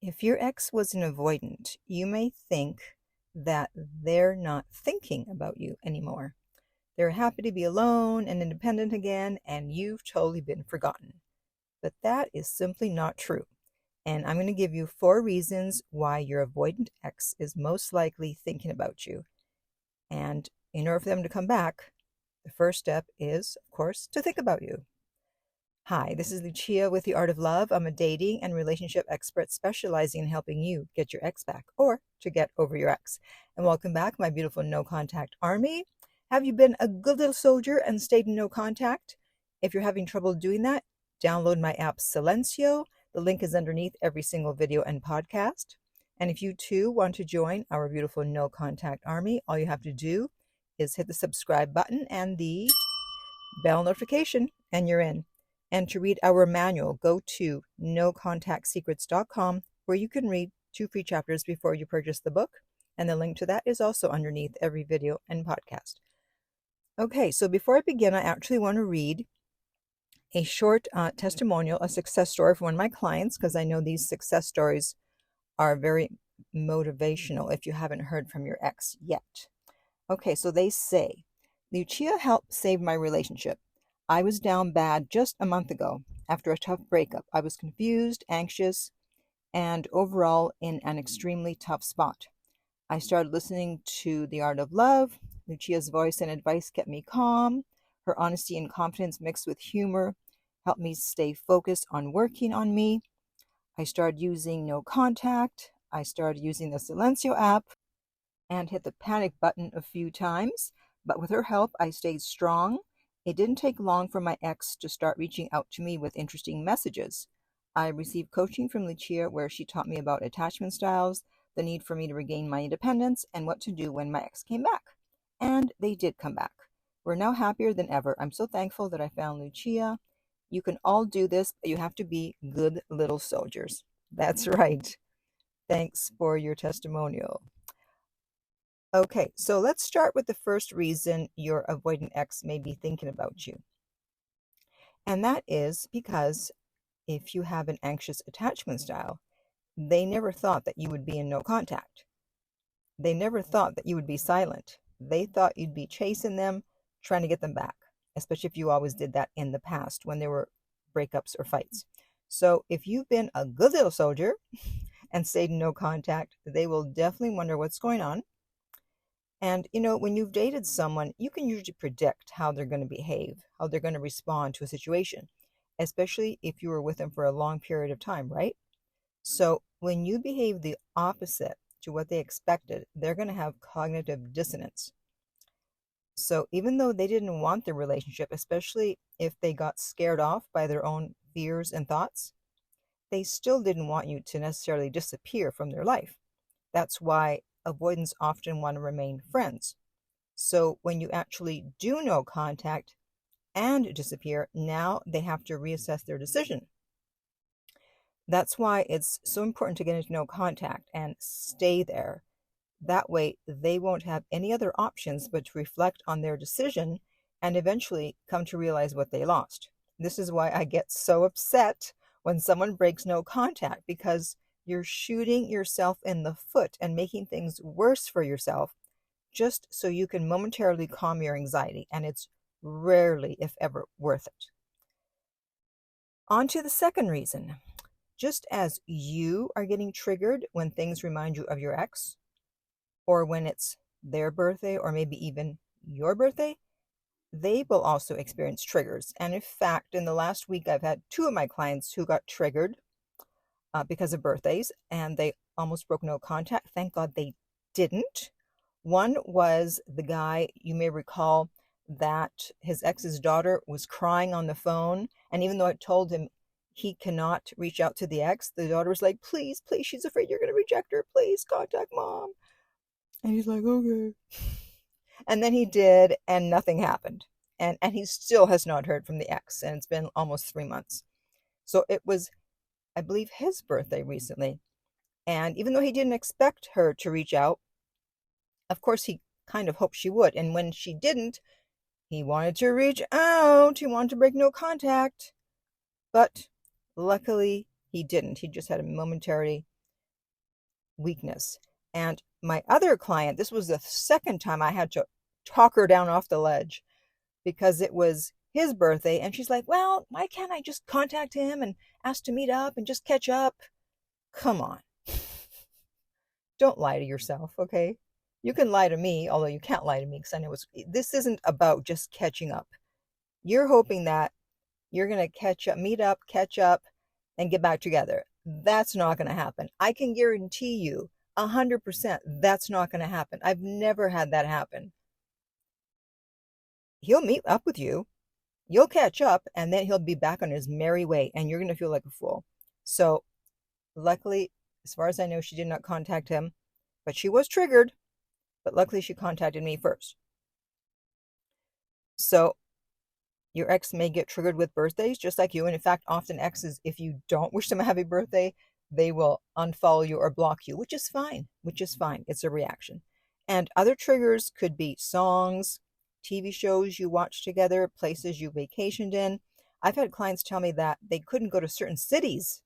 If your ex was an avoidant, you may think that they're not thinking about you anymore. They're happy to be alone and independent again, and you've totally been forgotten. But that is simply not true. And I'm going to give you 4 reasons why your avoidant ex is most likely thinking about you. And in order for them to come back, the first step is, of course, to think about you. Hi, this is Lucia with The Art of Love. I'm a dating and relationship expert specializing in helping you get your ex back or to get over your ex. And welcome back, my beautiful no contact army. Have you been a good little soldier and stayed in no contact? If you're having trouble doing that, download my app Silencio. The link is underneath every single video and podcast. And if you too want to join our beautiful no contact army, all you have to do is hit the subscribe button and the bell notification, and you're in. And to read our manual, go to nocontactsecrets.com, where you can read 2 free chapters before you purchase the book. And the link to that is also underneath every video and podcast. Okay, so before I begin, I actually want to read a short testimonial, a success story from one of my clients, because I know these success stories are very motivational if you haven't heard from your ex yet. Okay, so they say, Lucia helped save my relationship. I was down bad just a month ago after a tough breakup. I was confused, anxious, and overall in an extremely tough spot. I started listening to The Art of Love. Lucia's voice and advice kept me calm. Her honesty and confidence mixed with humor helped me stay focused on working on me. I started using no contact. I started using the Silencio app and hit the panic button a few times. But with her help, I stayed strong. It didn't take long for my ex to start reaching out to me with interesting messages. I received coaching from Lucia where she taught me about attachment styles, the need for me to regain my independence, and what to do when my ex came back. And they did come back. We're now happier than ever. I'm so thankful that I found Lucia. You can all do this, but you have to be good little soldiers. That's right. Thanks for your testimonial. Okay, so let's start with the first reason your avoidant ex may be thinking about you. And that is because if you have an anxious attachment style, they never thought that you would be in no contact. They never thought that you would be silent. They thought you'd be chasing them, trying to get them back, especially if you always did that in the past when there were breakups or fights. So if you've been a good little soldier and stayed in no contact, they will definitely wonder what's going on. And, when you've dated someone, you can usually predict how they're going to behave, how they're going to respond to a situation, especially if you were with them for a long period of time, right? So when you behave the opposite to what they expected, they're going to have cognitive dissonance. So even though they didn't want the relationship, especially if they got scared off by their own fears and thoughts, they still didn't want you to necessarily disappear from their life. That's why avoidants often want to remain friends. So when you actually do no contact and disappear, now they have to reassess their decision. That's why it's so important to get into no contact and stay there. That way they won't have any other options but to reflect on their decision and eventually come to realize what they lost. This is why I get so upset when someone breaks no contact, because you're shooting yourself in the foot and making things worse for yourself just so you can momentarily calm your anxiety, and it's rarely, if ever, worth it. On to the second reason. Just as you are getting triggered when things remind you of your ex, or when it's their birthday, or maybe even your birthday, they will also experience triggers. And in fact, in the last week, I've had 2 of my clients who got triggered because of birthdays, and they almost broke no contact. Thank God they didn't. One was the guy, you may recall, that his ex's daughter was crying on the phone, and even though I told him he cannot reach out to the ex, the daughter was like, please, please, she's afraid you're going to reject her. Please contact mom. And he's like, okay. And then he did, and nothing happened. And he still has not heard from the ex, and it's been almost 3 months. So it was, I believe, his birthday recently. And even though he didn't expect her to reach out, of course, he kind of hoped she would. And when she didn't, he wanted to reach out. He wanted to break no contact. But luckily, he didn't. He just had a momentary weakness. And my other client, this was the second time I had to talk her down off the ledge because it was his birthday. And she's like, well, why can't I just contact him and ask to meet up and just catch up? Come on. Don't lie to yourself, okay? You can lie to me, although you can't lie to me because I know this isn't about just catching up. You're hoping that you're going to catch up, meet up, catch up, and get back together. That's not going to happen. I can guarantee you 100% that's not going to happen. I've never had that happen. He'll meet up with you, you'll catch up, and then he'll be back on his merry way, and you're going to feel like a fool. So, luckily, as far as I know, she did not contact him, but she was triggered. But luckily, she contacted me first. So, your ex may get triggered with birthdays just like you. And in fact, often exes, if you don't wish them a happy birthday, they will unfollow you or block you, which is fine. It's a reaction. And other triggers could be songs, TV shows you watch together, places you vacationed in. I've had clients tell me that they couldn't go to certain cities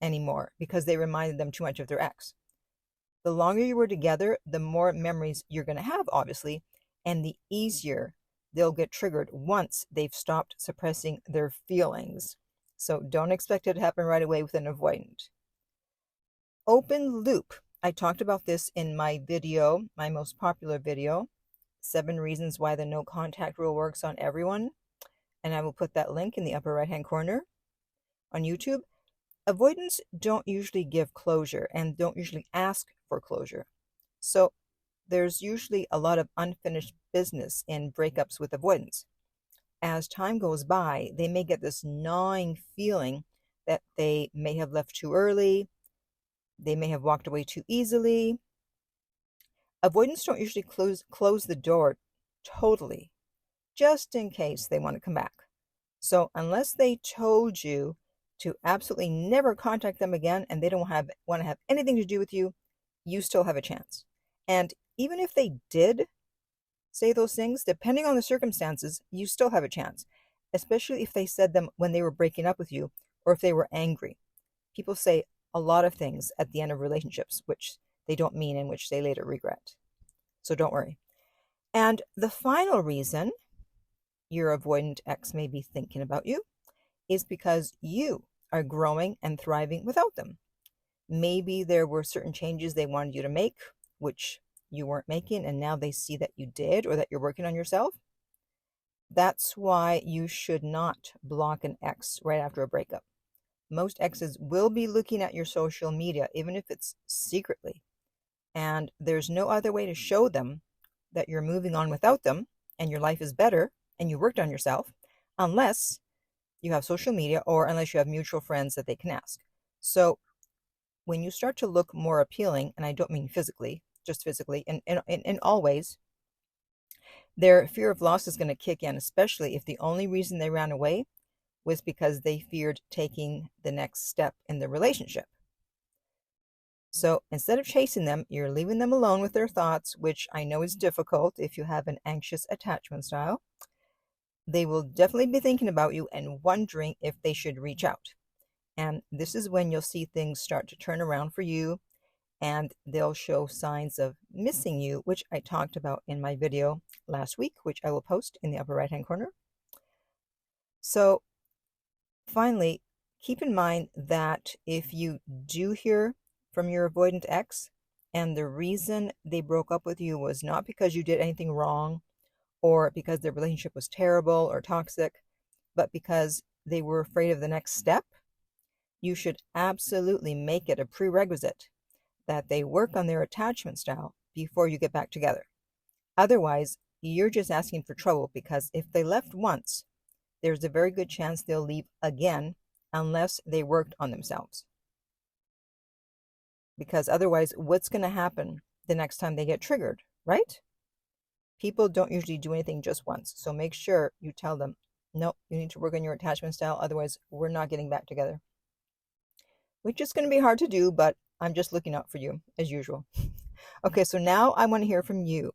anymore because they reminded them too much of their ex. The longer you were together, the more memories you're going to have, obviously, and the easier they'll get triggered once they've stopped suppressing their feelings. So don't expect it to happen right away with an avoidant. Open loop. I talked about this in my video, my most popular video, 7 reasons why the no contact rule works on everyone. And I will put that link in the upper right hand corner on YouTube. Avoidants don't usually give closure and don't usually ask for closure. So there's usually a lot of unfinished business in breakups with avoidants. As time goes by, they may get this gnawing feeling that they may have left too early, they may have walked away too easily. Avoidants don't usually close the door totally, just in case they want to come back. So unless they told you to absolutely never contact them again and they don't want to have anything to do with you, you still have a chance. And even if they did say those things, depending on the circumstances, you still have a chance, especially if they said them when they were breaking up with you or if they were angry. People say a lot of things at the end of relationships which they don't mean and which they later regret. So don't worry. And the final reason your avoidant ex may be thinking about you is because you are growing and thriving without them. Maybe there were certain changes they wanted you to make, which you weren't making, and now they see that you did or that you're working on yourself. That's why you should not block an ex right after a breakup. Most exes will be looking at your social media, even if it's secretly. And there's no other way to show them that you're moving on without them and your life is better and you worked on yourself, unless you have social media or unless you have mutual friends that they can ask. So when you start to look more appealing, and I don't mean physically, just physically, in all ways, their fear of loss is going to kick in, especially if the only reason they ran away was because they feared taking the next step in the relationship. So instead of chasing them, you're leaving them alone with their thoughts, which I know is difficult if you have an anxious attachment style. They will definitely be thinking about you and wondering if they should reach out. And this is when you'll see things start to turn around for you, and they'll show signs of missing you, which I talked about in my video last week, which I will post in the upper right hand corner. So finally, keep in mind that if you do hear from your avoidant ex and the reason they broke up with you was not because you did anything wrong or because their relationship was terrible or toxic, but because they were afraid of the next step, you should absolutely make it a prerequisite that they work on their attachment style before you get back together. Otherwise, you're just asking for trouble, because if they left once, there's a very good chance they'll leave again unless they worked on themselves. Because otherwise, what's going to happen the next time they get triggered, right? People don't usually do anything just once. So make sure you tell them, no, you need to work on your attachment style. Otherwise, we're not getting back together. Which is going to be hard to do, but I'm just looking out for you as usual. Okay, so now I want to hear from you.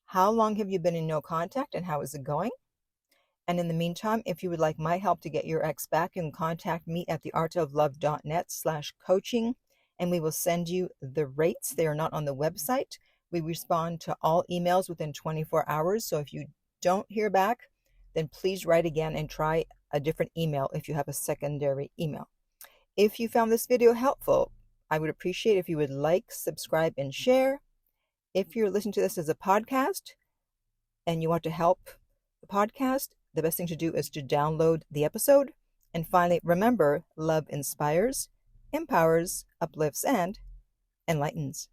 How long have you been in no contact and how is it going? And in the meantime, if you would like my help to get your ex back, you can contact me at theartoflove.net/coaching. and we will send you the rates. They are not on the website. We respond to all emails within 24 hours. So if you don't hear back, then please write again and try a different email if you have a secondary email. If you found this video helpful, I would appreciate if you would like, subscribe, and share. If you're listening to this as a podcast and you want to help the podcast, the best thing to do is to download the episode. And finally, remember, love inspires, empowers, uplifts, and enlightens.